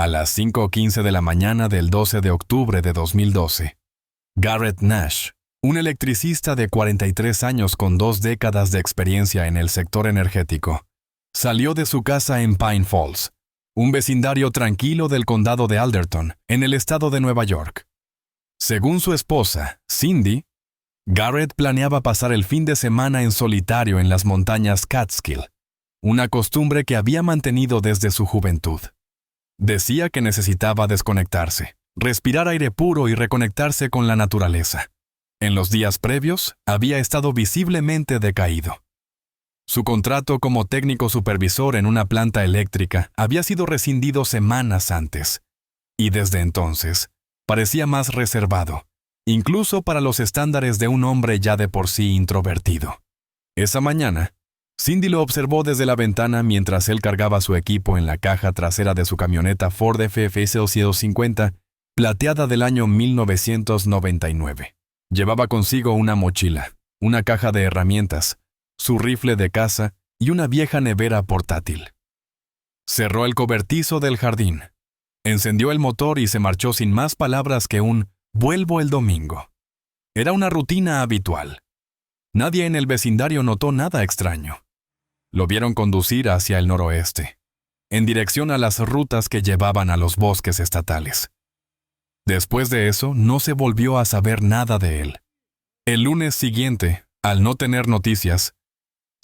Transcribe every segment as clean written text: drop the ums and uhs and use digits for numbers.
A las 5:15 de la mañana del 12 de octubre de 2012, Garrett Nash, un electricista de 43 años con 2 décadas de experiencia en el sector energético, salió de su casa en Pine Falls, un vecindario tranquilo del condado de Alderton, en el estado de Nueva York. Según su esposa, Cindy, Garrett planeaba pasar el fin de semana en solitario en las montañas Catskill, una costumbre que había mantenido desde su juventud. Decía que necesitaba desconectarse, respirar aire puro y reconectarse con la naturaleza. En los días previos, había estado visiblemente decaído. Su contrato como técnico supervisor en una planta eléctrica había sido rescindido semanas antes, y desde entonces parecía más reservado, incluso para los estándares de un hombre ya de por sí introvertido. Esa mañana, Cindy lo observó desde la ventana mientras él cargaba su equipo en la caja trasera de su camioneta Ford F-150, plateada del año 1999. Llevaba consigo una mochila, una caja de herramientas, su rifle de caza y una vieja nevera portátil. Cerró el cobertizo del jardín, encendió el motor y se marchó sin más palabras que un «vuelvo el domingo». Era una rutina habitual. Nadie en el vecindario notó nada extraño. Lo vieron conducir hacia el noroeste, en dirección a las rutas que llevaban a los bosques estatales. Después de eso, no se volvió a saber nada de él. El lunes siguiente, al no tener noticias,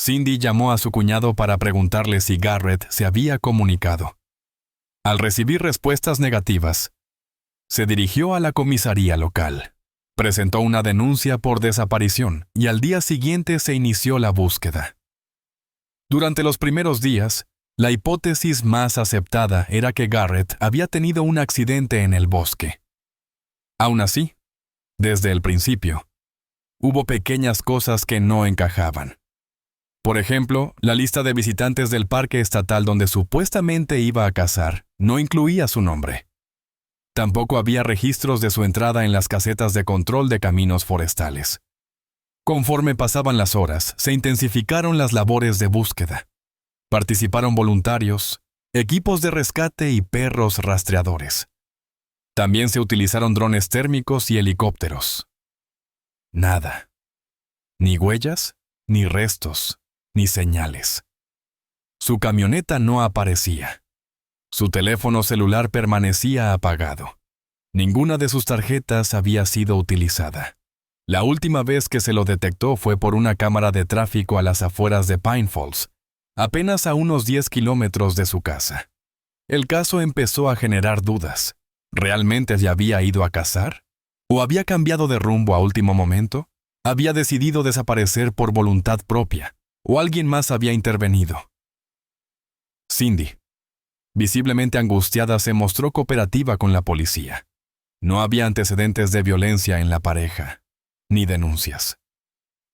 Cindy llamó a su cuñado para preguntarle si Garrett se había comunicado. Al recibir respuestas negativas, se dirigió a la comisaría local, presentó una denuncia por desaparición y al día siguiente se inició la búsqueda. Durante los primeros días, la hipótesis más aceptada era que Garrett había tenido un accidente en el bosque. Aún así, desde el principio, hubo pequeñas cosas que no encajaban. Por ejemplo, la lista de visitantes del parque estatal donde supuestamente iba a cazar no incluía su nombre. Tampoco había registros de su entrada en las casetas de control de caminos forestales. Conforme pasaban las horas, se intensificaron las labores de búsqueda. Participaron voluntarios, equipos de rescate y perros rastreadores. También se utilizaron drones térmicos y helicópteros. Nada. Ni huellas, ni restos, ni señales. Su camioneta no aparecía. Su teléfono celular permanecía apagado. Ninguna de sus tarjetas había sido utilizada. La última vez que se lo detectó fue por una cámara de tráfico a las afueras de Pine Falls, apenas a unos 10 kilómetros de su casa. El caso empezó a generar dudas. ¿Realmente ya había ido a cazar? ¿O había cambiado de rumbo a último momento? ¿Había decidido desaparecer por voluntad propia? ¿O alguien más había intervenido? Cindy, visiblemente angustiada, se mostró cooperativa con la policía. No había antecedentes de violencia en la pareja, ni denuncias.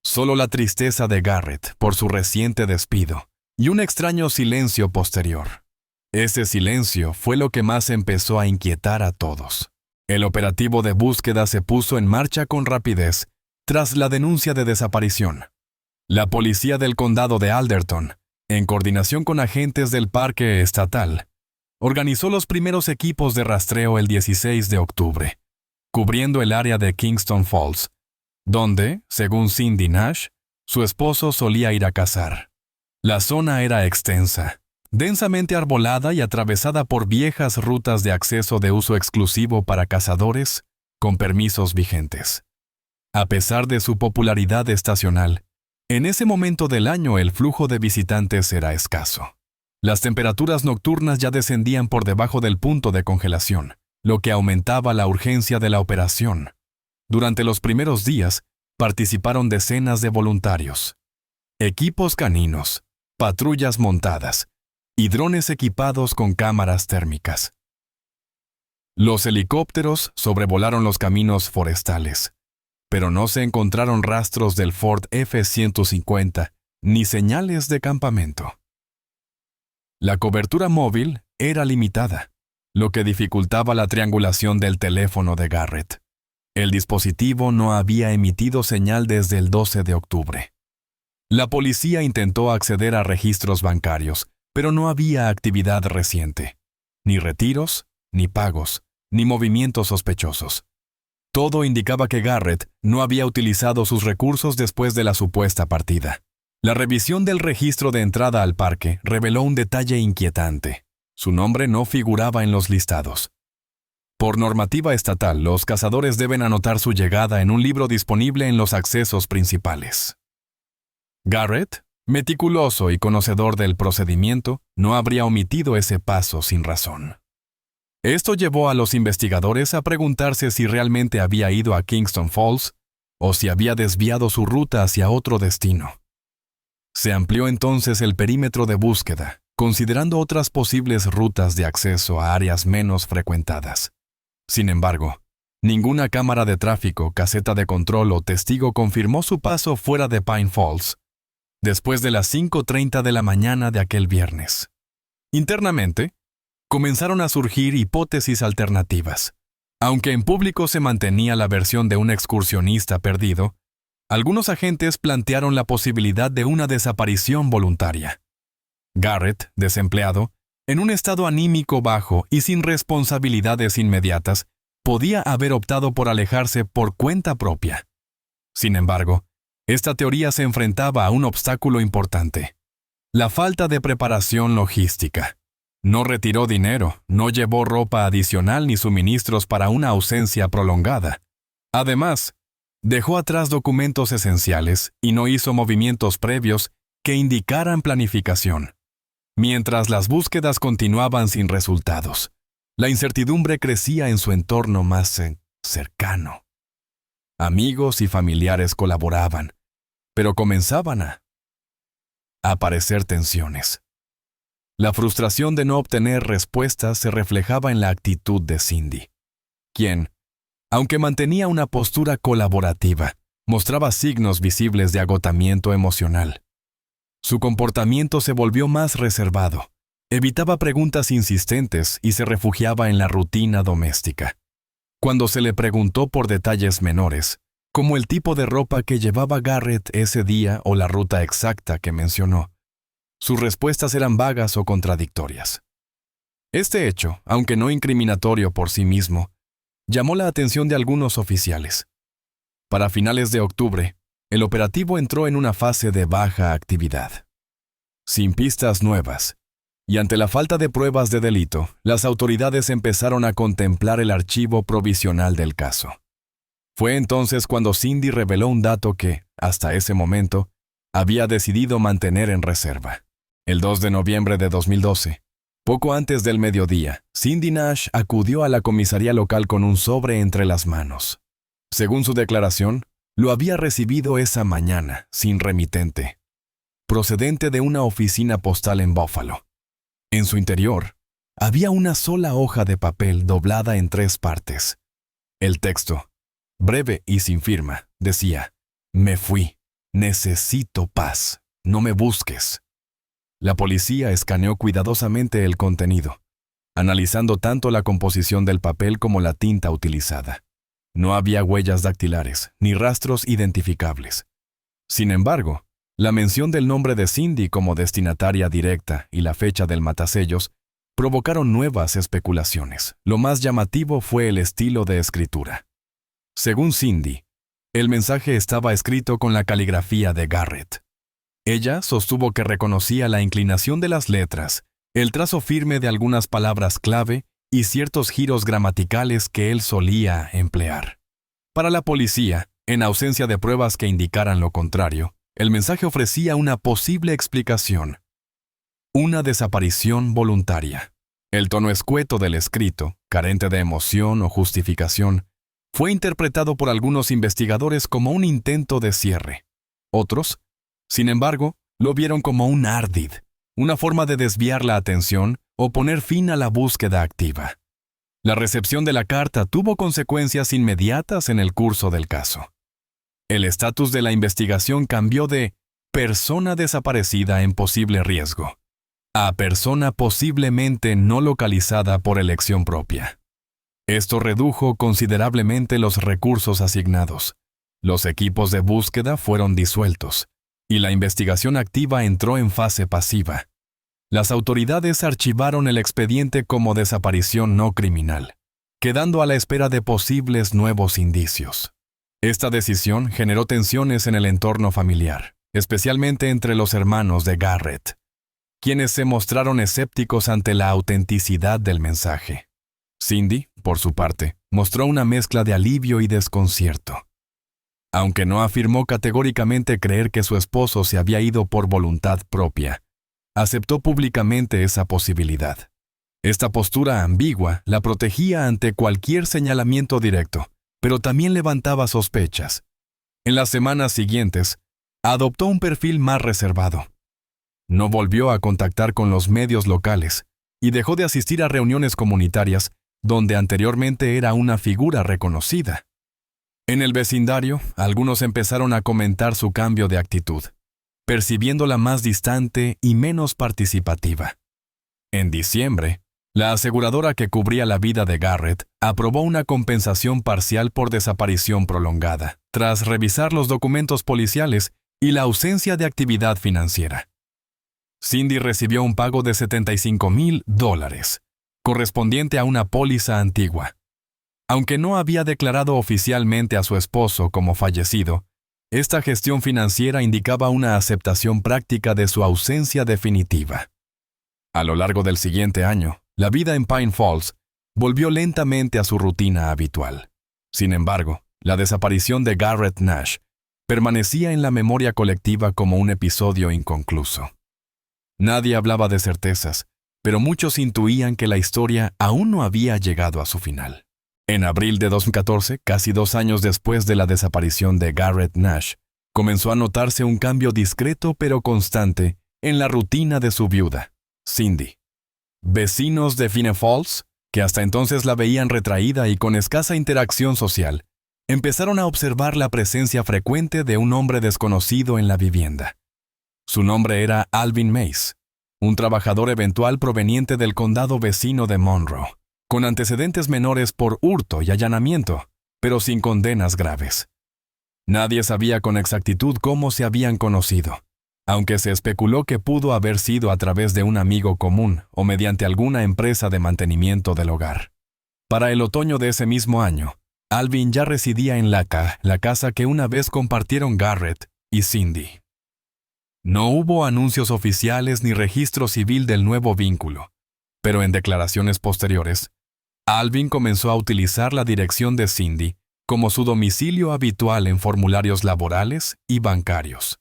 Solo la tristeza de Garrett por su reciente despido y un extraño silencio posterior. Ese silencio fue lo que más empezó a inquietar a todos. El operativo de búsqueda se puso en marcha con rapidez tras la denuncia de desaparición. La policía del condado de Alderton, en coordinación con agentes del parque estatal, organizó los primeros equipos de rastreo el 16 de octubre, cubriendo el área de Kingston Falls, donde, según Cindy Nash, su esposo solía ir a cazar. La zona era extensa, densamente arbolada y atravesada por viejas rutas de acceso de uso exclusivo para cazadores con permisos vigentes. A pesar de su popularidad estacional, en ese momento del año el flujo de visitantes era escaso. Las temperaturas nocturnas ya descendían por debajo del punto de congelación, lo que aumentaba la urgencia de la operación. Durante los primeros días, participaron decenas de voluntarios, equipos caninos, patrullas montadas y drones equipados con cámaras térmicas. Los helicópteros sobrevolaron los caminos forestales, pero no se encontraron rastros del Ford F-150 ni señales de campamento. La cobertura móvil era limitada, lo que dificultaba la triangulación del teléfono de Garrett. El dispositivo no había emitido señal desde el 12 de octubre. La policía intentó acceder a registros bancarios, pero no había actividad reciente, ni retiros, ni pagos, ni movimientos sospechosos. Todo indicaba que Garrett no había utilizado sus recursos después de la supuesta partida. La revisión del registro de entrada al parque reveló un detalle inquietante. Su nombre no figuraba en los listados. Por normativa estatal, los cazadores deben anotar su llegada en un libro disponible en los accesos principales. Garrett, meticuloso y conocedor del procedimiento, no habría omitido ese paso sin razón. Esto llevó a los investigadores a preguntarse si realmente había ido a Kingston Falls o si había desviado su ruta hacia otro destino. Se amplió entonces el perímetro de búsqueda, considerando otras posibles rutas de acceso a áreas menos frecuentadas. Sin embargo, ninguna cámara de tráfico, caseta de control o testigo confirmó su paso fuera de Pine Falls, después de las 5:30 de la mañana de aquel viernes. Internamente, comenzaron a surgir hipótesis alternativas. Aunque en público se mantenía la versión de un excursionista perdido, algunos agentes plantearon la posibilidad de una desaparición voluntaria. Garrett, desempleado, en un estado anímico bajo y sin responsabilidades inmediatas, podía haber optado por alejarse por cuenta propia. Sin embargo, esta teoría se enfrentaba a un obstáculo importante: la falta de preparación logística. No retiró dinero, no llevó ropa adicional ni suministros para una ausencia prolongada. Además, dejó atrás documentos esenciales y no hizo movimientos previos que indicaran planificación. Mientras las búsquedas continuaban sin resultados, la incertidumbre crecía en su entorno más cercano. Amigos y familiares colaboraban, pero comenzaban a aparecer tensiones. La frustración de no obtener respuestas se reflejaba en la actitud de Cindy, quien, aunque mantenía una postura colaborativa, mostraba signos visibles de agotamiento emocional. Su comportamiento se volvió más reservado, evitaba preguntas insistentes y se refugiaba en la rutina doméstica. Cuando se le preguntó por detalles menores, como el tipo de ropa que llevaba Garrett ese día o la ruta exacta que mencionó, sus respuestas eran vagas o contradictorias. Este hecho, aunque no incriminatorio por sí mismo, llamó la atención de algunos oficiales. Para finales de octubre, el operativo entró en una fase de baja actividad. Sin pistas nuevas, y ante la falta de pruebas de delito, las autoridades empezaron a contemplar el archivo provisional del caso. Fue entonces cuando Cindy reveló un dato que, hasta ese momento, había decidido mantener en reserva. El 2 de noviembre de 2012, poco antes del mediodía, Cindy Nash acudió a la comisaría local con un sobre entre las manos. Según su declaración, lo había recibido esa mañana, sin remitente, procedente de una oficina postal en Buffalo. En su interior, había una sola hoja de papel doblada en 3 partes. El texto, breve y sin firma, decía: «Me fui. Necesito paz. No me busques». La policía escaneó cuidadosamente el contenido, analizando tanto la composición del papel como la tinta utilizada. No había huellas dactilares, ni rastros identificables. Sin embargo, la mención del nombre de Cindy como destinataria directa y la fecha del matasellos provocaron nuevas especulaciones. Lo más llamativo fue el estilo de escritura. Según Cindy, el mensaje estaba escrito con la caligrafía de Garrett. Ella sostuvo que reconocía la inclinación de las letras, el trazo firme de algunas palabras clave y ciertos giros gramaticales que él solía emplear. Para la policía, en ausencia de pruebas que indicaran lo contrario, el mensaje ofrecía una posible explicación: una desaparición voluntaria. El tono escueto del escrito, carente de emoción o justificación, fue interpretado por algunos investigadores como un intento de cierre. Otros, sin embargo, lo vieron como un ardid, una forma de desviar la atención o poner fin a la búsqueda activa. La recepción de la carta tuvo consecuencias inmediatas en el curso del caso. El estatus de la investigación cambió de persona desaparecida en posible riesgo a persona posiblemente no localizada por elección propia. Esto redujo considerablemente los recursos asignados. Los equipos de búsqueda fueron disueltos y la investigación activa entró en fase pasiva. las autoridades archivaron el expediente como desaparición no criminal, quedando a la espera de posibles nuevos indicios. Esta decisión generó tensiones en el entorno familiar, especialmente entre los hermanos de Garrett, quienes se mostraron escépticos ante la autenticidad del mensaje. Cindy, por su parte, mostró una mezcla de alivio y desconcierto. Aunque no afirmó categóricamente creer que su esposo se había ido por voluntad propia, aceptó públicamente esa posibilidad. Esta postura ambigua la protegía ante cualquier señalamiento directo, pero también levantaba sospechas. En las semanas siguientes, adoptó un perfil más reservado. No volvió a contactar con los medios locales y dejó de asistir a reuniones comunitarias donde anteriormente era una figura reconocida. En el vecindario, algunos empezaron a comentar su cambio de actitud, percibiéndola más distante y menos participativa. En diciembre, la aseguradora que cubría la vida de Garrett aprobó una compensación parcial por desaparición prolongada, tras revisar los documentos policiales y la ausencia de actividad financiera. Cindy recibió un pago de $75,000, correspondiente a una póliza antigua. Aunque no había declarado oficialmente a su esposo como fallecido, esta gestión financiera indicaba una aceptación práctica de su ausencia definitiva. A lo largo del siguiente año, la vida en Pine Falls volvió lentamente a su rutina habitual. Sin embargo, la desaparición de Garrett Nash permanecía en la memoria colectiva como un episodio inconcluso. Nadie hablaba de certezas, pero muchos intuían que la historia aún no había llegado a su final. En abril de 2014, casi 2 años después de la desaparición de Garrett Nash, comenzó a notarse un cambio discreto pero constante en la rutina de su viuda, Cindy. Vecinos de Pine Falls, que hasta entonces la veían retraída y con escasa interacción social, empezaron a observar la presencia frecuente de un hombre desconocido en la vivienda. Su nombre era Alvin Mays, un trabajador eventual proveniente del condado vecino de Monroe, con antecedentes menores por hurto y allanamiento, pero sin condenas graves. Nadie sabía con exactitud cómo se habían conocido, aunque se especuló que pudo haber sido a través de un amigo común o mediante alguna empresa de mantenimiento del hogar. Para el otoño de ese mismo año, Alvin ya residía en la casa que una vez compartieron Garrett y Cindy. No hubo anuncios oficiales ni registro civil del nuevo vínculo, pero en declaraciones posteriores, Alvin comenzó a utilizar la dirección de Cindy como su domicilio habitual en formularios laborales y bancarios.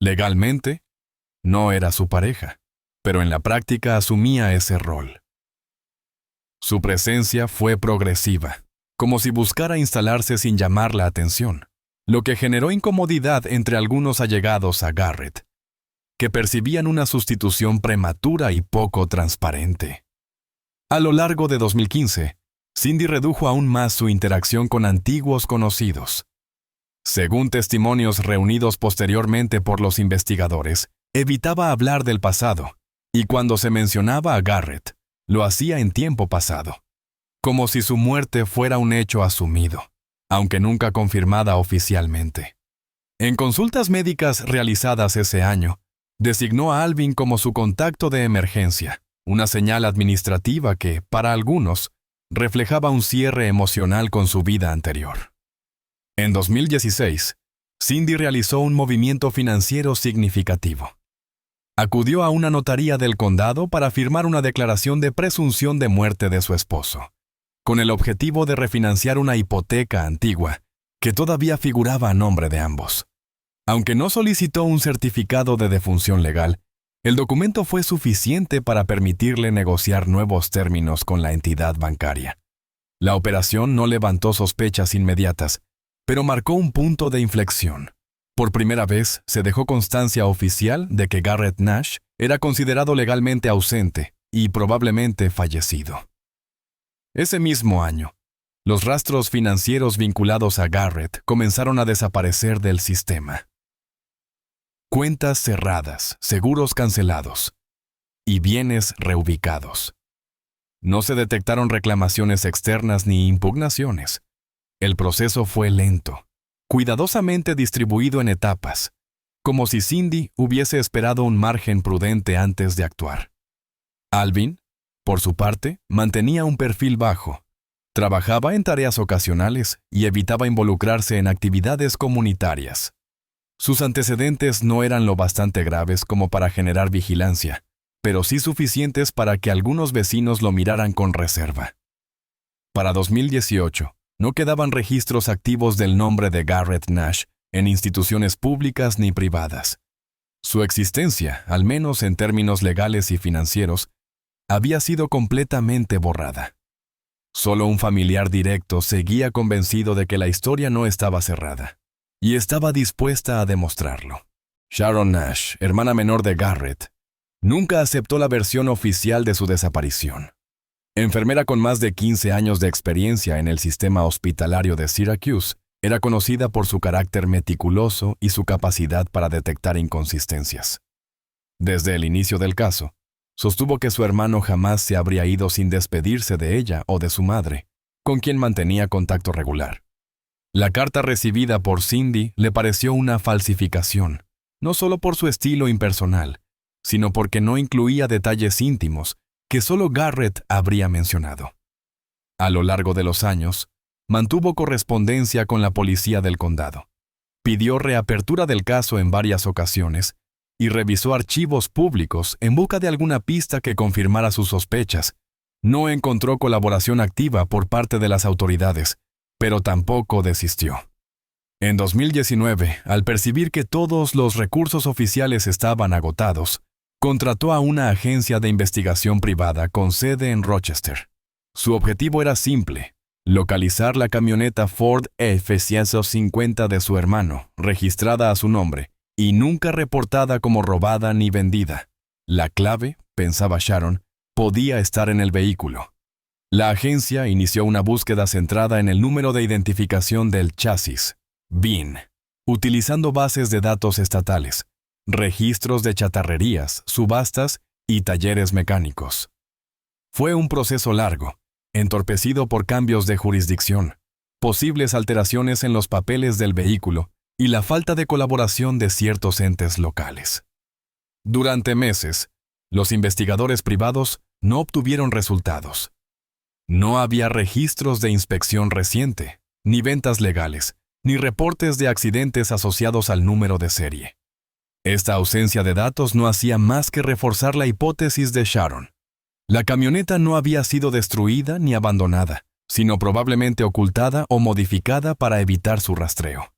Legalmente, no era su pareja, pero en la práctica asumía ese rol. Su presencia fue progresiva, como si buscara instalarse sin llamar la atención, lo que generó incomodidad entre algunos allegados a Garrett, que percibían una sustitución prematura y poco transparente. A lo largo de 2015, Cindy redujo aún más su interacción con antiguos conocidos. Según testimonios reunidos posteriormente por los investigadores, evitaba hablar del pasado, y cuando se mencionaba a Garrett, lo hacía en tiempo pasado, como si su muerte fuera un hecho asumido, aunque nunca confirmada oficialmente. En consultas médicas realizadas ese año, designó a Alvin como su contacto de emergencia, una señal administrativa que, para algunos, reflejaba un cierre emocional con su vida anterior. En 2016, Cindy realizó un movimiento financiero significativo. Acudió a una notaría del condado para firmar una declaración de presunción de muerte de su esposo, con el objetivo de refinanciar una hipoteca antigua que todavía figuraba a nombre de ambos. Aunque no solicitó un certificado de defunción legal, el documento fue suficiente para permitirle negociar nuevos términos con la entidad bancaria. La operación no levantó sospechas inmediatas, pero marcó un punto de inflexión. Por primera vez, se dejó constancia oficial de que Garrett Nash era considerado legalmente ausente y probablemente fallecido. Ese mismo año, los rastros financieros vinculados a Garrett comenzaron a desaparecer del sistema. Cuentas cerradas, seguros cancelados y bienes reubicados. No se detectaron reclamaciones externas ni impugnaciones. El proceso fue lento, cuidadosamente distribuido en etapas, como si Cindy hubiese esperado un margen prudente antes de actuar. Alvin, por su parte, mantenía un perfil bajo. Trabajaba en tareas ocasionales y evitaba involucrarse en actividades comunitarias. Sus antecedentes no eran lo bastante graves como para generar vigilancia, pero sí suficientes para que algunos vecinos lo miraran con reserva. Para 2018, no quedaban registros activos del nombre de Garrett Nash en instituciones públicas ni privadas. Su existencia, al menos en términos legales y financieros, había sido completamente borrada. Solo un familiar directo seguía convencido de que la historia no estaba cerrada, y estaba dispuesta a demostrarlo. Sharon Nash, hermana menor de Garrett, nunca aceptó la versión oficial de su desaparición. Enfermera con más de 15 años de experiencia en el sistema hospitalario de Syracuse, era conocida por su carácter meticuloso y su capacidad para detectar inconsistencias. Desde el inicio del caso, sostuvo que su hermano jamás se habría ido sin despedirse de ella o de su madre, con quien mantenía contacto regular. La carta recibida por Cindy le pareció una falsificación, no solo por su estilo impersonal, sino porque no incluía detalles íntimos que solo Garrett habría mencionado. A lo largo de los años, mantuvo correspondencia con la policía del condado. Pidió reapertura del caso en varias ocasiones y revisó archivos públicos en busca de alguna pista que confirmara sus sospechas. No encontró colaboración activa por parte de las autoridades, pero tampoco desistió. En 2019, al percibir que todos los recursos oficiales estaban agotados, contrató a una agencia de investigación privada con sede en Rochester. Su objetivo era simple: localizar la camioneta Ford F-150 de su hermano, registrada a su nombre, y nunca reportada como robada ni vendida. La clave, pensaba Sharon, podía estar en el vehículo. La agencia inició una búsqueda centrada en el número de identificación del chasis, VIN, utilizando bases de datos estatales, registros de chatarrerías, subastas y talleres mecánicos. Fue un proceso largo, entorpecido por cambios de jurisdicción, posibles alteraciones en los papeles del vehículo y la falta de colaboración de ciertos entes locales. Durante meses, los investigadores privados no obtuvieron resultados. No había registros de inspección reciente, ni ventas legales, ni reportes de accidentes asociados al número de serie. Esta ausencia de datos no hacía más que reforzar la hipótesis de Sharon. La camioneta no había sido destruida ni abandonada, sino probablemente ocultada o modificada para evitar su rastreo.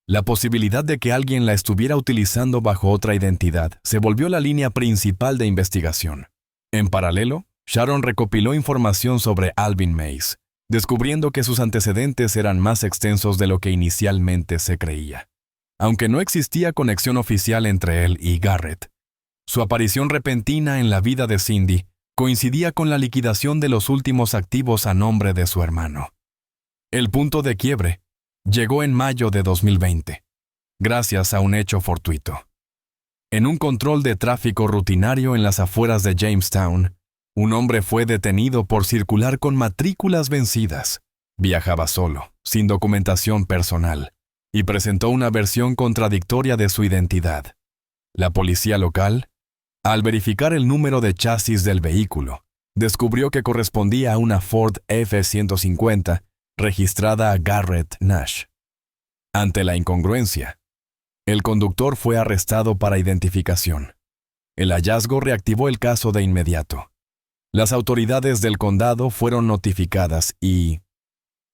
La posibilidad de que alguien la estuviera utilizando bajo otra identidad se volvió la línea principal de investigación. En paralelo, Sharon recopiló información sobre Alvin Mays, descubriendo que sus antecedentes eran más extensos de lo que inicialmente se creía. Aunque no existía conexión oficial entre él y Garrett, su aparición repentina en la vida de Cindy coincidía con la liquidación de los últimos activos a nombre de su hermano. El punto de quiebre llegó en mayo de 2020, gracias a un hecho fortuito. En un control de tráfico rutinario en las afueras de Jamestown, un hombre fue detenido por circular con matrículas vencidas. Viajaba solo, sin documentación personal, y presentó una versión contradictoria de su identidad. La policía local, al verificar el número de chasis del vehículo, descubrió que correspondía a una Ford F-150 registrada a Garrett Nash. Ante la incongruencia, el conductor fue arrestado para identificación. El hallazgo reactivó el caso de inmediato. Las autoridades del condado fueron notificadas y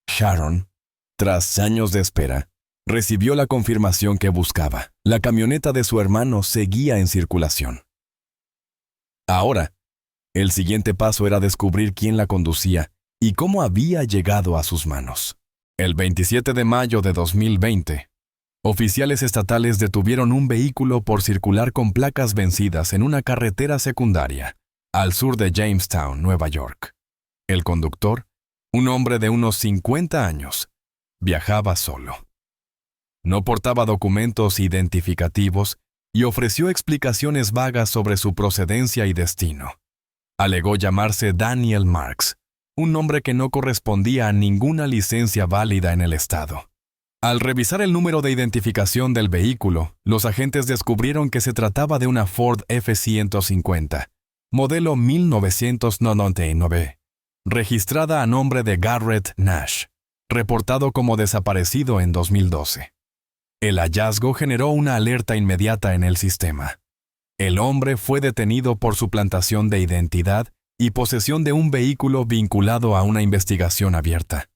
Sharon, tras años de espera, recibió la confirmación que buscaba. La camioneta de su hermano seguía en circulación. Ahora, el siguiente paso era descubrir quién la conducía y cómo había llegado a sus manos. El 27 de mayo de 2020, oficiales estatales detuvieron un vehículo por circular con placas vencidas en una carretera secundaria, al sur de Jamestown, Nueva York. El conductor, un hombre de unos 50 años, viajaba solo. No portaba documentos identificativos y ofreció explicaciones vagas sobre su procedencia y destino. Alegó llamarse Daniel Marks, un nombre que no correspondía a ninguna licencia válida en el estado. Al revisar el número de identificación del vehículo, los agentes descubrieron que se trataba de una Ford F-150, modelo 1999, registrada a nombre de Garrett Nash, reportado como desaparecido en 2012. El hallazgo generó una alerta inmediata en el sistema. El hombre fue detenido por suplantación de identidad y posesión de un vehículo vinculado a una investigación abierta.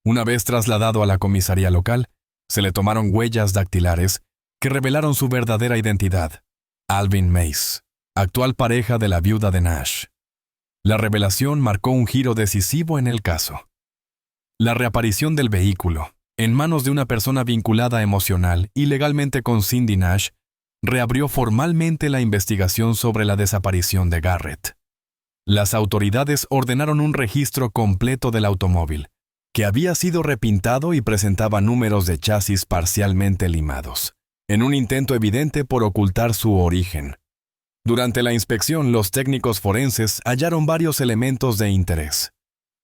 Una vez trasladado a la comisaría local, se le tomaron huellas dactilares que revelaron su verdadera identidad: Alvin Mace, actual pareja de la viuda de Nash. La revelación marcó un giro decisivo en el caso. La reaparición del vehículo, en manos de una persona vinculada emocional y legalmente con Cindy Nash, reabrió formalmente la investigación sobre la desaparición de Garrett. Las autoridades ordenaron un registro completo del automóvil, que había sido repintado y presentaba números de chasis parcialmente limados, en un intento evidente por ocultar su origen. Durante la inspección, los técnicos forenses hallaron varios elementos de interés.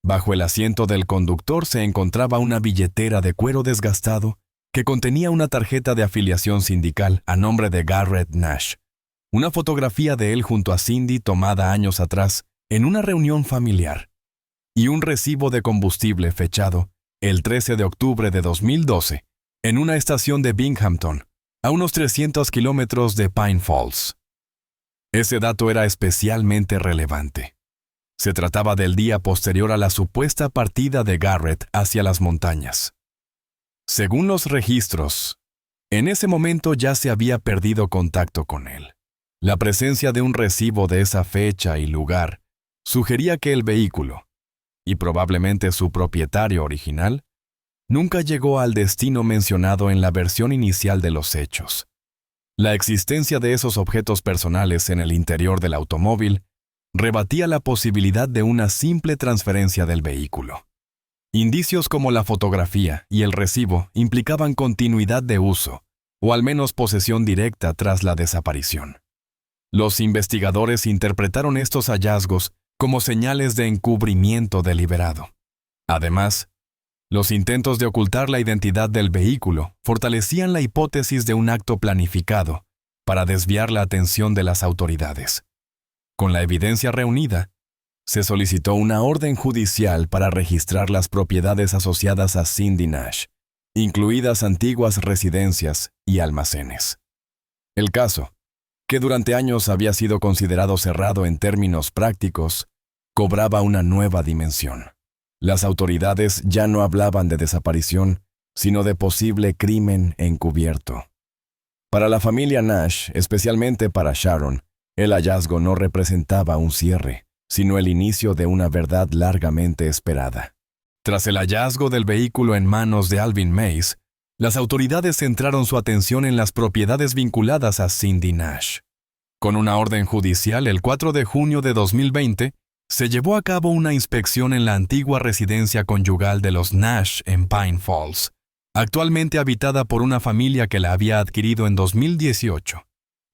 Bajo el asiento del conductor se encontraba una billetera de cuero desgastado que contenía una tarjeta de afiliación sindical a nombre de Garrett Nash, una fotografía de él junto a Cindy tomada años atrás en una reunión familiar, y un recibo de combustible fechado el 13 de octubre de 2012 en una estación de Binghamton, a unos 300 kilómetros de Pine Falls. Ese dato era especialmente relevante. Se trataba del día posterior a la supuesta partida de Garrett hacia las montañas. Según los registros, en ese momento ya se había perdido contacto con él. La presencia de un recibo de esa fecha y lugar sugería que el vehículo, y probablemente su propietario original, nunca llegó al destino mencionado en la versión inicial de los hechos. La existencia de esos objetos personales en el interior del automóvil rebatía la posibilidad de una simple transferencia del vehículo. Indicios como la fotografía y el recibo implicaban continuidad de uso, o al menos posesión directa tras la desaparición. Los investigadores interpretaron estos hallazgos como señales de encubrimiento deliberado. Además, los intentos de ocultar la identidad del vehículo fortalecían la hipótesis de un acto planificado para desviar la atención de las autoridades. Con la evidencia reunida, se solicitó una orden judicial para registrar las propiedades asociadas a Cindy Nash, incluidas antiguas residencias y almacenes. El caso, que durante años había sido considerado cerrado en términos prácticos, cobraba una nueva dimensión. Las autoridades ya no hablaban de desaparición, sino de posible crimen encubierto. Para la familia Nash, especialmente para Sharon, el hallazgo no representaba un cierre, sino el inicio de una verdad largamente esperada. Tras el hallazgo del vehículo en manos de Alvin Mace, las autoridades centraron su atención en las propiedades vinculadas a Cindy Nash. Con una orden judicial, el 4 de junio de 2020, se llevó a cabo una inspección en la antigua residencia conyugal de los Nash en Pine Falls, actualmente habitada por una familia que la había adquirido en 2018.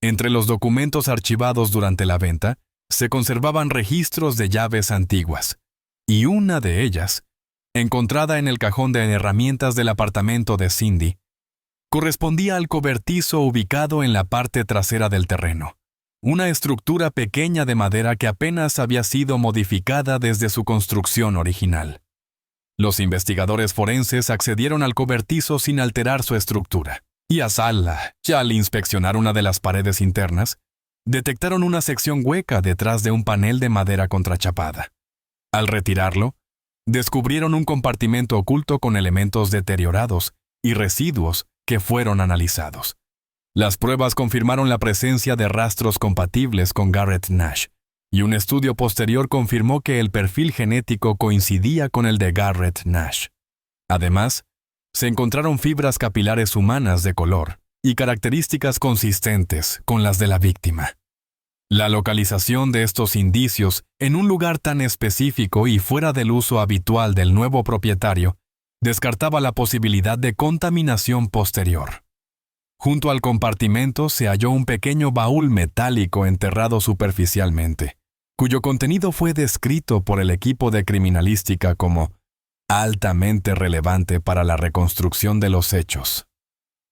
Entre los documentos archivados durante la venta, se conservaban registros de llaves antiguas, y una de ellas, encontrada en el cajón de herramientas del apartamento de Cindy, correspondía al cobertizo ubicado en la parte trasera del terreno, una estructura pequeña de madera que apenas había sido modificada desde su construcción original. Los investigadores forenses accedieron al cobertizo sin alterar su estructura, y a Sala, ya al inspeccionar una de las paredes internas, detectaron una sección hueca detrás de un panel de madera contrachapada. Al retirarlo, descubrieron un compartimento oculto con elementos deteriorados y residuos que fueron analizados. Las pruebas confirmaron la presencia de rastros compatibles con Garrett Nash, y un estudio posterior confirmó que el perfil genético coincidía con el de Garrett Nash. Además, se encontraron fibras capilares humanas de color y características consistentes con las de la víctima. La localización de estos indicios en un lugar tan específico y fuera del uso habitual del nuevo propietario descartaba la posibilidad de contaminación posterior. Junto al compartimento se halló un pequeño baúl metálico enterrado superficialmente, cuyo contenido fue descrito por el equipo de criminalística como altamente relevante para la reconstrucción de los hechos.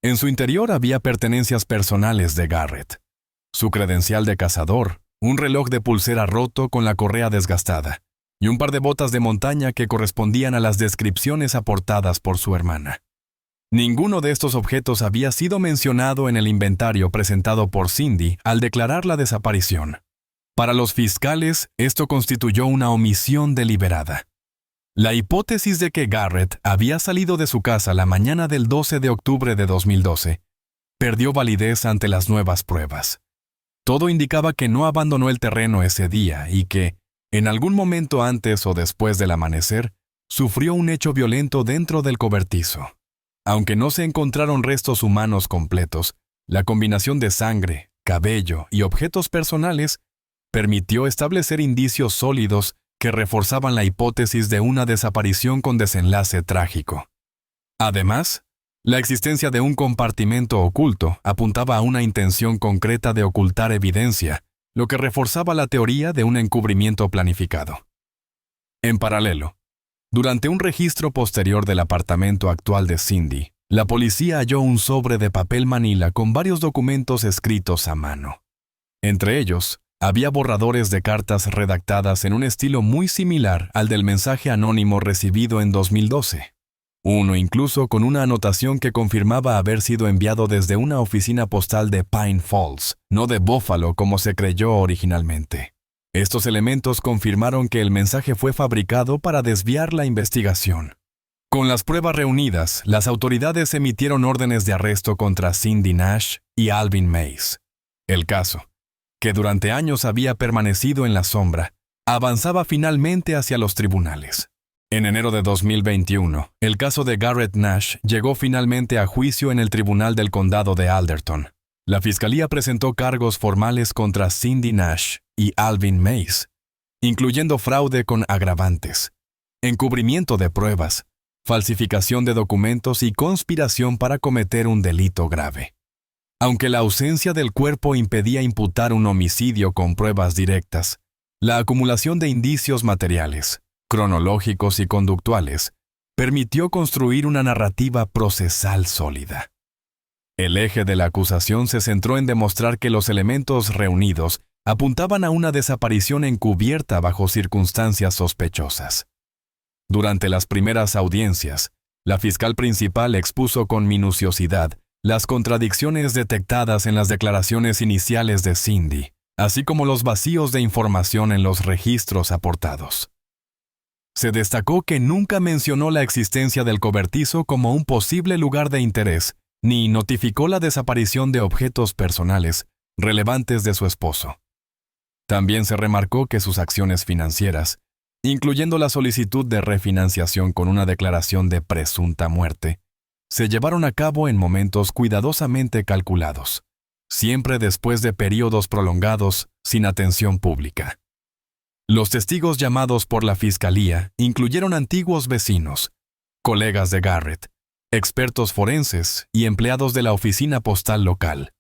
En su interior había pertenencias personales de Garrett, su credencial de cazador, un reloj de pulsera roto con la correa desgastada y un par de botas de montaña que correspondían a las descripciones aportadas por su hermana. Ninguno de estos objetos había sido mencionado en el inventario presentado por Cindy al declarar la desaparición. Para los fiscales, esto constituyó una omisión deliberada. La hipótesis de que Garrett había salido de su casa la mañana del 12 de octubre de 2012 perdió validez ante las nuevas pruebas. Todo indicaba que no abandonó el terreno ese día y que, en algún momento antes o después del amanecer, sufrió un hecho violento dentro del cobertizo. Aunque no se encontraron restos humanos completos, la combinación de sangre, cabello y objetos personales permitió establecer indicios sólidos que reforzaban la hipótesis de una desaparición con desenlace trágico. Además, la existencia de un compartimento oculto apuntaba a una intención concreta de ocultar evidencia, lo que reforzaba la teoría de un encubrimiento planificado. En paralelo, durante un registro posterior del apartamento actual de Cindy, la policía halló un sobre de papel manila con varios documentos escritos a mano. Entre ellos, había borradores de cartas redactadas en un estilo muy similar al del mensaje anónimo recibido en 2012. Uno incluso con una anotación que confirmaba haber sido enviado desde una oficina postal de Pine Falls, no de Buffalo como se creyó originalmente. Estos elementos confirmaron que el mensaje fue fabricado para desviar la investigación. Con las pruebas reunidas, las autoridades emitieron órdenes de arresto contra Cindy Nash y Alvin Mays. El caso, que durante años había permanecido en la sombra, avanzaba finalmente hacia los tribunales. En enero de 2021, el caso de Garrett Nash llegó finalmente a juicio en el Tribunal del Condado de Alderton. La fiscalía presentó cargos formales contra Cindy Nash y Alvin Mays, incluyendo fraude con agravantes, encubrimiento de pruebas, falsificación de documentos y conspiración para cometer un delito grave. Aunque la ausencia del cuerpo impedía imputar un homicidio con pruebas directas, la acumulación de indicios materiales, cronológicos y conductuales, permitió construir una narrativa procesal sólida. El eje de la acusación se centró en demostrar que los elementos reunidos apuntaban a una desaparición encubierta bajo circunstancias sospechosas. Durante las primeras audiencias, la fiscal principal expuso con minuciosidad las contradicciones detectadas en las declaraciones iniciales de Cindy, así como los vacíos de información en los registros aportados. Se destacó que nunca mencionó la existencia del cobertizo como un posible lugar de interés, ni notificó la desaparición de objetos personales relevantes de su esposo. También se remarcó que sus acciones financieras, incluyendo la solicitud de refinanciación con una declaración de presunta muerte, se llevaron a cabo en momentos cuidadosamente calculados, siempre después de períodos prolongados sin atención pública. Los testigos llamados por la fiscalía incluyeron antiguos vecinos, colegas de Garrett, expertos forenses y empleados de la oficina postal local.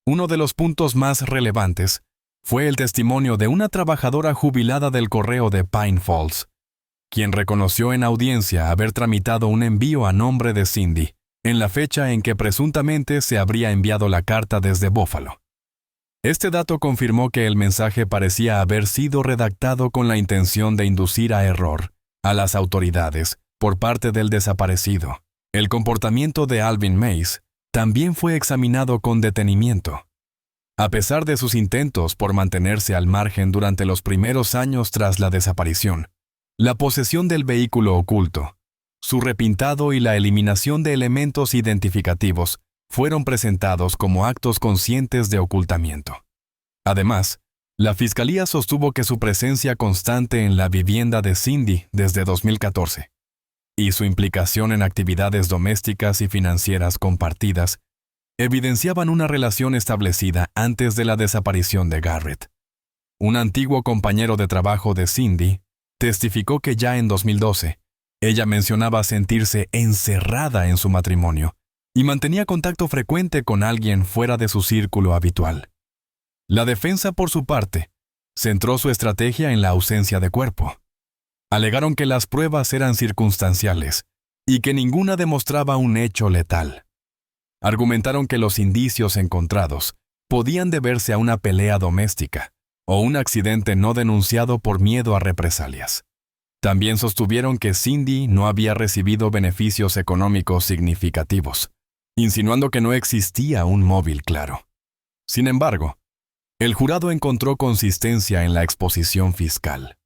Uno de los puntos más relevantes fue el testimonio de una trabajadora jubilada del correo de Pine Falls, quien reconoció en audiencia haber tramitado un envío a nombre de Cindy, en la fecha en que presuntamente se habría enviado la carta desde Buffalo. Este dato confirmó que el mensaje parecía haber sido redactado con la intención de inducir a error a las autoridades por parte del desaparecido. El comportamiento de Alvin Mays también fue examinado con detenimiento. A pesar de sus intentos por mantenerse al margen durante los primeros años tras la desaparición, la posesión del vehículo oculto, su repintado y la eliminación de elementos identificativos fueron presentados como actos conscientes de ocultamiento. Además, la fiscalía sostuvo que su presencia constante en la vivienda de Cindy desde 2014 y su implicación en actividades domésticas y financieras compartidas evidenciaban una relación establecida antes de la desaparición de Garrett. Un antiguo compañero de trabajo de Cindy testificó que ya en 2012, ella mencionaba sentirse encerrada en su matrimonio y mantenía contacto frecuente con alguien fuera de su círculo habitual. La defensa, por su parte, centró su estrategia en la ausencia de cuerpo. Alegaron que las pruebas eran circunstanciales y que ninguna demostraba un hecho letal. Argumentaron que los indicios encontrados podían deberse a una pelea doméstica o un accidente no denunciado por miedo a represalias. También sostuvieron que Cindy no había recibido beneficios económicos significativos, insinuando que no existía un móvil claro. Sin embargo, el jurado encontró consistencia en la exposición fiscal.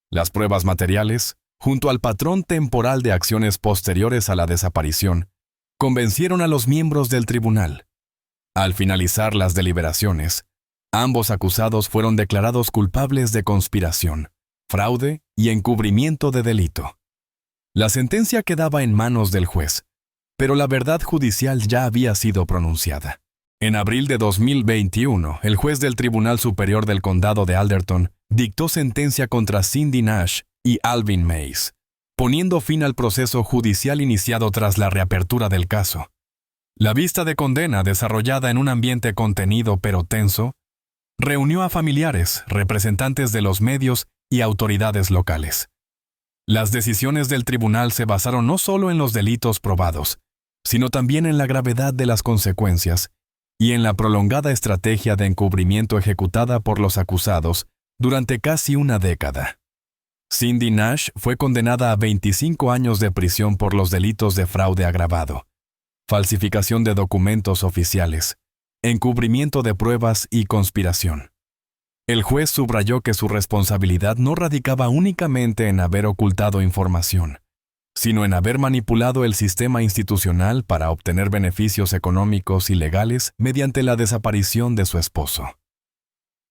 Las pruebas materiales, junto al patrón temporal de acciones posteriores a la desaparición, convencieron a los miembros del tribunal. Al finalizar las deliberaciones, ambos acusados fueron declarados culpables de conspiración, fraude y encubrimiento de delito. La sentencia quedaba en manos del juez, pero la verdad judicial ya había sido pronunciada. En abril de 2021, el juez del Tribunal Superior del Condado de Alderton dictó sentencia contra Cindy Nash y Alvin Mays, poniendo fin al proceso judicial iniciado tras la reapertura del caso. La vista de condena, desarrollada en un ambiente contenido pero tenso, reunió a familiares, representantes de los medios y autoridades locales. Las decisiones del tribunal se basaron no solo en los delitos probados, sino también en la gravedad de las consecuencias y en la prolongada estrategia de encubrimiento ejecutada por los acusados durante casi una década. Cindy Nash fue condenada a 25 años de prisión por los delitos de fraude agravado, falsificación de documentos oficiales, encubrimiento de pruebas y conspiración. El juez subrayó que su responsabilidad no radicaba únicamente en haber ocultado información, sino en haber manipulado el sistema institucional para obtener beneficios económicos y legales mediante la desaparición de su esposo.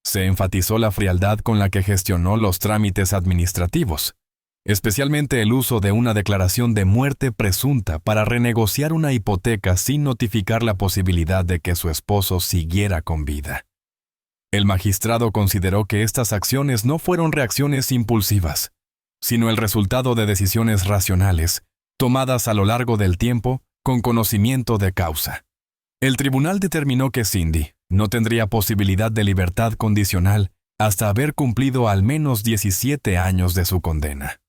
Se enfatizó la frialdad con la que gestionó los trámites administrativos, especialmente el uso de una declaración de muerte presunta para renegociar una hipoteca sin notificar la posibilidad de que su esposo siguiera con vida. El magistrado consideró que estas acciones no fueron reacciones impulsivas, sino el resultado de decisiones racionales, tomadas a lo largo del tiempo con conocimiento de causa. El tribunal determinó que Cindy no tendría posibilidad de libertad condicional hasta haber cumplido al menos 17 años de su condena.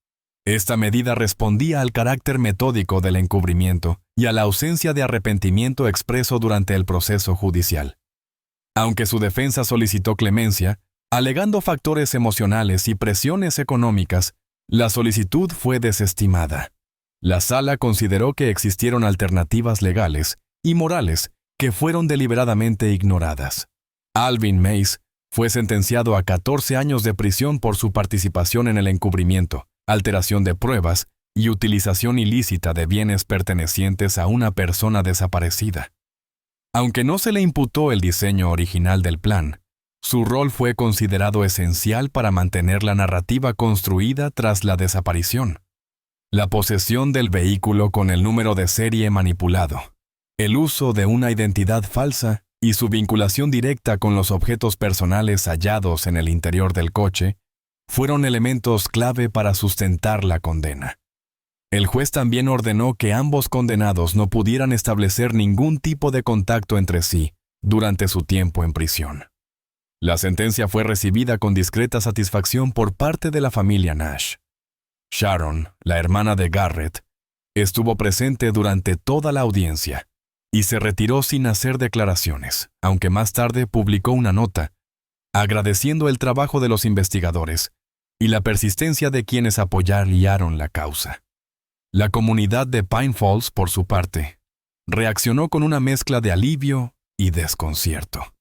Esta medida respondía al carácter metódico del encubrimiento y a la ausencia de arrepentimiento expreso durante el proceso judicial. Aunque su defensa solicitó clemencia, alegando factores emocionales y presiones económicas, la solicitud fue desestimada. La sala consideró que existieron alternativas legales y morales que fueron deliberadamente ignoradas. Alvin Mays fue sentenciado a 14 años de prisión por su participación en el encubrimiento, alteración de pruebas y utilización ilícita de bienes pertenecientes a una persona desaparecida. Aunque no se le imputó el diseño original del plan, su rol fue considerado esencial para mantener la narrativa construida tras la desaparición. La posesión del vehículo con el número de serie manipulado, el uso de una identidad falsa y su vinculación directa con los objetos personales hallados en el interior del coche fueron elementos clave para sustentar la condena. El juez también ordenó que ambos condenados no pudieran establecer ningún tipo de contacto entre sí durante su tiempo en prisión. La sentencia fue recibida con discreta satisfacción por parte de la familia Nash. Sharon, la hermana de Garrett, estuvo presente durante toda la audiencia y se retiró sin hacer declaraciones, aunque más tarde publicó una nota agradeciendo el trabajo de los investigadores y la persistencia de quienes apoyaron la causa. La comunidad de Pine Falls, por su parte, reaccionó con una mezcla de alivio y desconcierto.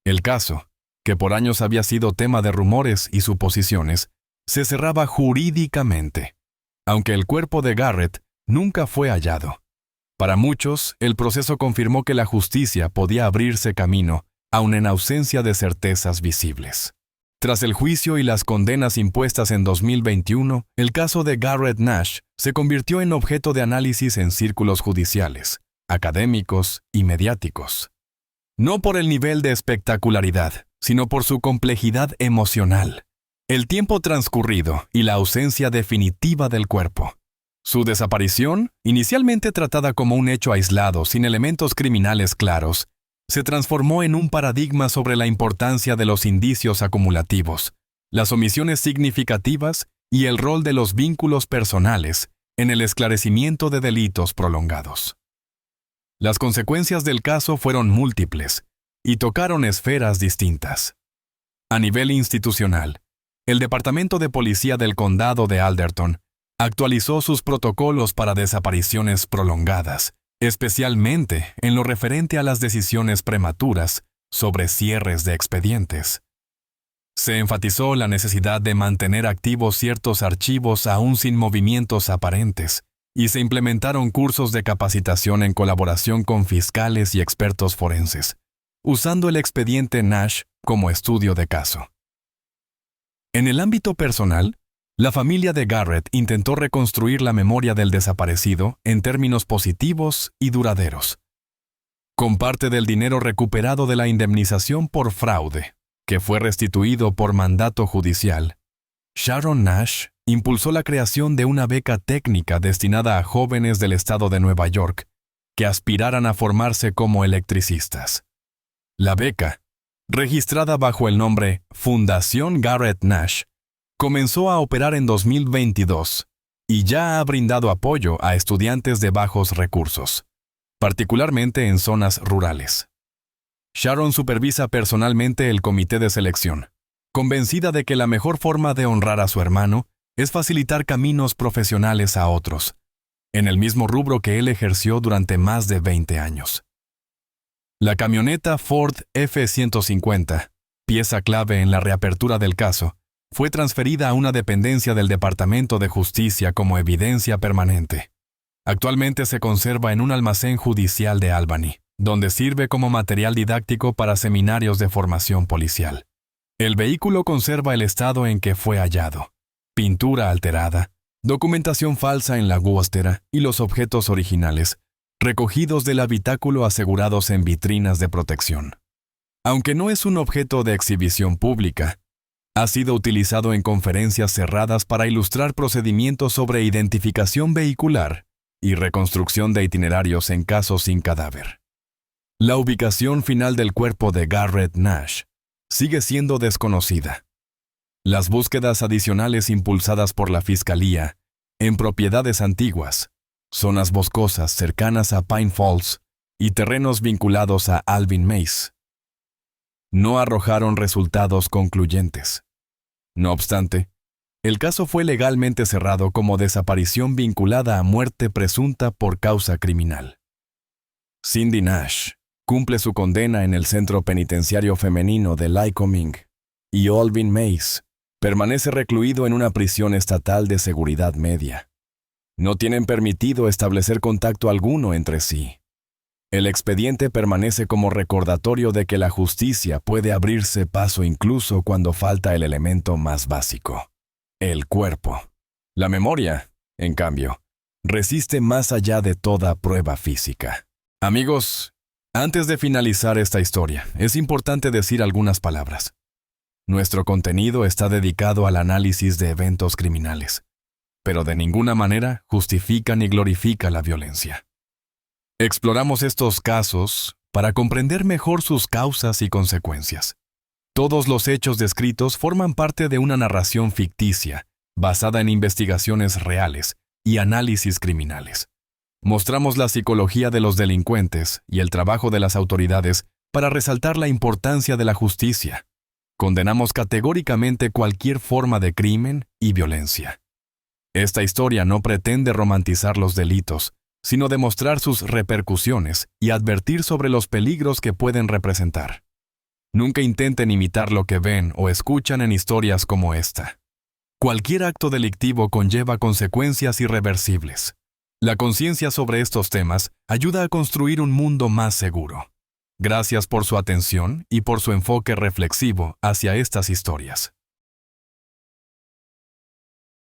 El caso, que por años había sido tema de rumores y suposiciones, se cerraba jurídicamente, aunque el cuerpo de Garrett nunca fue hallado. Para muchos, el proceso confirmó que la justicia podía abrirse camino, aun en ausencia de certezas visibles. Tras el juicio y las condenas impuestas en 2021, el caso de Garrett Nash se convirtió en objeto de análisis en círculos judiciales, académicos y mediáticos. No por el nivel de espectacularidad, sino por su complejidad emocional, el tiempo transcurrido y la ausencia definitiva del cuerpo. Su desaparición, inicialmente tratada como un hecho aislado sin elementos criminales claros, se transformó en un paradigma sobre la importancia de los indicios acumulativos, las omisiones significativas y el rol de los vínculos personales en el esclarecimiento de delitos prolongados. Las consecuencias del caso fueron múltiples, y tocaron esferas distintas. A nivel institucional, el Departamento de Policía del Condado de Alderton actualizó sus protocolos para desapariciones prolongadas, especialmente en lo referente a las decisiones prematuras sobre cierres de expedientes. Se enfatizó la necesidad de mantener activos ciertos archivos aún sin movimientos aparentes, y se implementaron cursos de capacitación en colaboración con fiscales y expertos forenses, usando el expediente Nash como estudio de caso. En el ámbito personal, la familia de Garrett intentó reconstruir la memoria del desaparecido en términos positivos y duraderos. Con parte del dinero recuperado de la indemnización por fraude, que fue restituido por mandato judicial, Sharon Nash impulsó la creación de una beca técnica destinada a jóvenes del estado de Nueva York que aspiraran a formarse como electricistas. La beca, registrada bajo el nombre Fundación Garrett Nash, comenzó a operar en 2022 y ya ha brindado apoyo a estudiantes de bajos recursos, particularmente en zonas rurales. Sharon supervisa personalmente el comité de selección, convencida de que la mejor forma de honrar a su hermano es facilitar caminos profesionales a otros, en el mismo rubro que él ejerció durante más de 20 años. La camioneta Ford F-150, pieza clave en la reapertura del caso, fue transferida a una dependencia del Departamento de Justicia como evidencia permanente. Actualmente se conserva en un almacén judicial de Albany, donde sirve como material didáctico para seminarios de formación policial. El vehículo conserva el estado en que fue hallado: pintura alterada, documentación falsa en la guóstera y los objetos originales, recogidos del habitáculo asegurados en vitrinas de protección. Aunque no es un objeto de exhibición pública, ha sido utilizado en conferencias cerradas para ilustrar procedimientos sobre identificación vehicular y reconstrucción de itinerarios en casos sin cadáver. La ubicación final del cuerpo de Garrett Nash sigue siendo desconocida. Las búsquedas adicionales impulsadas por la Fiscalía en propiedades antiguas, zonas boscosas cercanas a Pine Falls y terrenos vinculados a Alvin Mace no arrojaron resultados concluyentes. No obstante, el caso fue legalmente cerrado como desaparición vinculada a muerte presunta por causa criminal. Cindy Nash cumple su condena en el Centro Penitenciario Femenino de Lycoming, y Alvin Mace permanece recluido en una prisión estatal de seguridad media. No tienen permitido establecer contacto alguno entre sí. El expediente permanece como recordatorio de que la justicia puede abrirse paso incluso cuando falta el elemento más básico: el cuerpo. La memoria, en cambio, resiste más allá de toda prueba física. Amigos, antes de finalizar esta historia, es importante decir algunas palabras. Nuestro contenido está dedicado al análisis de eventos criminales, pero de ninguna manera justifica ni glorifica la violencia. Exploramos estos casos para comprender mejor sus causas y consecuencias. Todos los hechos descritos forman parte de una narración ficticia, basada en investigaciones reales y análisis criminales. Mostramos la psicología de los delincuentes y el trabajo de las autoridades para resaltar la importancia de la justicia. Condenamos categóricamente cualquier forma de crimen y violencia. Esta historia no pretende romantizar los delitos, sino demostrar sus repercusiones y advertir sobre los peligros que pueden representar. Nunca intenten imitar lo que ven o escuchan en historias como esta. Cualquier acto delictivo conlleva consecuencias irreversibles. La conciencia sobre estos temas ayuda a construir un mundo más seguro. Gracias por su atención y por su enfoque reflexivo hacia estas historias.